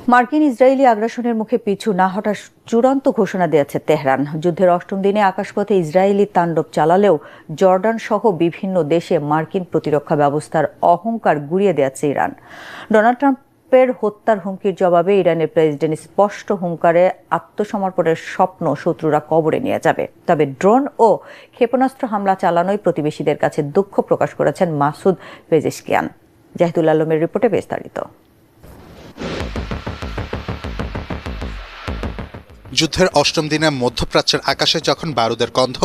মার্কিন ইসরায়েলি আগ্রাসনের মুখে পিছু না হটার চূড়ান্ত ঘোষণা দিয়েছে তেহরান। যুদ্ধের অষ্টম দিনে আকাশপথে ইসরায়েলি তাণ্ডব চালালেও জর্ডান সহ বিভিন্ন দেশে মার্কিন প্রতিরক্ষা ব্যবস্থার অহংকার গুঁড়িয়ে দিয়েছে ইরান। ডোনাল্ড ট্রাম্পের হত্যার হুমকির জবাবে ইরানের প্রেসিডেন্ট স্পষ্ট হুঙ্কারে আত্মসমর্পণের স্বপ্ন শত্রুরা কবরে নিয়ে যাবে। তবে ড্রোন ও ক্ষেপণাস্ত্র হামলা চালানোয় প্রতিবেশীদের কাছে দুঃখ প্রকাশ করেছেন মাসুদ পেজেশকিয়ান। জাহিদুল আলমের রিপোর্টে বিস্তারিত। যুদ্ধের অষ্টম দিনে মধ্যপ্রাচ্যের আকাশে যখন বারুদের গন্ধ,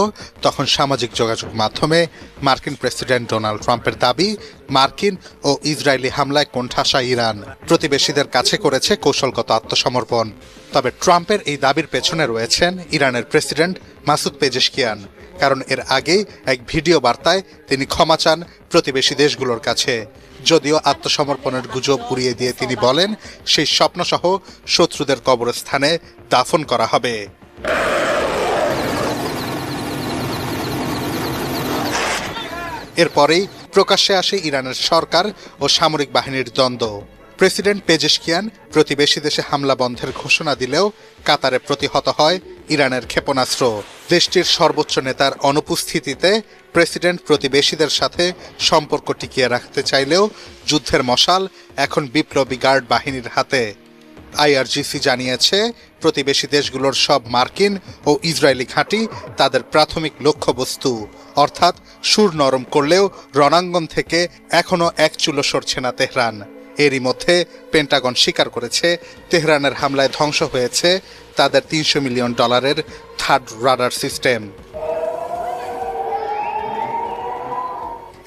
তখন সামাজিক যোগাযোগ মাধ্যমে মার্কিন প্রেসিডেন্ট ডোনাল্ড ট্রাম্পের দাবি মার্কিন ও ইসরায়েলি হামলায় কোণঠাসা ইরান প্রতিবেশীদের কাছে করেছে কৌশলগত আত্মসমর্পণ। তবে ট্রাম্পের এই দাবির পেছনে রয়েছেন ইরানের প্রেসিডেন্ট মাসুদ পেজেশকিয়ান। কারণ এর আগেই এক ভিডিও বার্তায় তিনি ক্ষমা চান প্রতিবেশী দেশগুলোর কাছে। যদিও আত্মসমর্পণের গুজব উড়িয়ে দিয়ে তিনি বলেন সেই স্বপ্নসহ শত্রুদের কবরস্থানে দাফন করা হবে। এরপরেই প্রকাশ্যে আসে ইরানের সরকার ও সামরিক বাহিনীর দ্বন্দ্ব। প্রেসিডেন্ট পেজেশকিয়ান প্রতিবেশী দেশে হামলা বন্ধের ঘোষণা দিলেও কাতারে প্রতিহত হয় ইরানের ক্ষেপণাস্ত্র। দেশটির সর্বোচ্চ নেতার অনুপস্থিতিতে প্রেসিডেন্ট প্রতিবেশীদের সাথে সম্পর্ক টিকিয়ে রাখতে চাইলেও যুদ্ধের মশাল এখন বিপ্লবী গার্ড বাহিনীর হাতে। আইআরজিসি জানিয়েছে প্রতিবেশী দেশগুলোর সব মার্কিন ও ইসরায়েলি ঘাঁটি তাদের প্রাথমিক লক্ষ্যবস্তু। অর্থাৎ সুর নরম করলেও রণাঙ্গন থেকে এখনও এক চুলো সরছে না তেহরান। এরই মধ্যে পেন্টাগন স্বীকার করেছে তেহরানের হামলায় ধ্বংস হয়েছে তাদের $300 মিলিয়ন থার্ড রাডার সিস্টেম।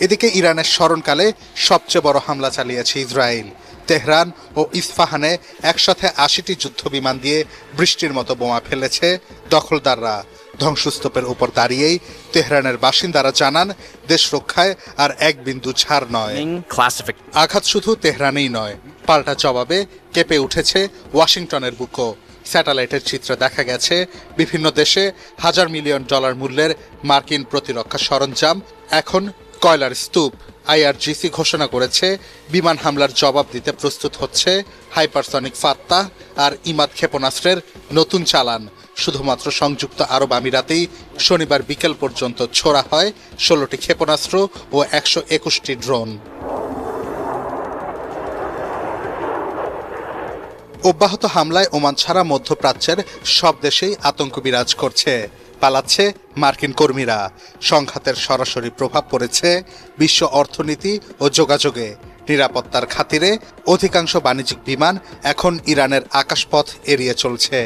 এদিকে ইরানের স্মরণকালে সবচেয়ে বড় হামলা চালিয়েছে ইসরায়েল। তেহরান ও ইস্পাহানে একসাথে 80টি যুদ্ধবিমান দিয়ে বৃষ্টির মতো বোমা ফেলেছে দখলদাররা। ধ্বংসস্তূপের উপর দাঁড়িয়েই তেহরানের বাসিন্দারা জানান দেশ রক্ষায় আর এক বিন্দু ছাড় নয়। আঘাত শুধু তেহরানেই নয়, পাল্টা জবাবে কেঁপে উঠেছে ওয়াশিংটনের বুকও। স্যাটেলাইটের চিত্রে দেখা গেছে বিভিন্ন দেশে $1,000 মিলিয়ন মূল্যের মার্কিন প্রতিরক্ষা সরঞ্জাম এখন কয়লার স্তূপ। আইআরজিসি ঘোষণা করেছে বিমান হামলার জবাব দিতে প্রস্তুত হচ্ছে হাইপারসনিক ফাত্তাহ আর ইমাদ ক্ষেপণাস্ত্রের নতুন চালান। শুধুমাত্র সংযুক্ত আরব আমিরাতেই শনিবার বিকেল পর্যন্ত ছোড়া হয় 16টি ক্ষেপণাস্ত্র ও 121টি ড্রোন। অব্যাহত হামলায় ওমান ছাড়া মধ্যপ্রাচ্যের সব দেশেই আতঙ্ক বিরাজ করছে। পালাচ্ছে মার্কিন কর্মীরা। সংঘাতের সরাসরি প্রভাব পড়েছে বিশ্ব অর্থনীতি ও যোগাযোগে। নিরাপত্তার খাতিরে অধিকাংশ বাণিজ্যিক বিমান এখন ইরানের আকাশপথ এড়িয়ে চলছে।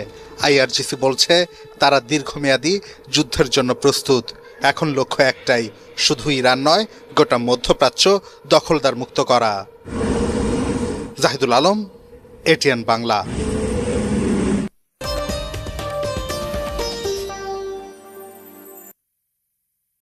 আইআরজিসি বলছে তারা দীর্ঘমেয়াদী যুদ্ধের জন্য প্রস্তুত। এখন লক্ষ্য একটাই, শুধু ইরান নয়, গোটা মধ্যপ্রাচ্য দখলদার মুক্ত করা। জাহিদুল আলম, এটিএন বাংলা।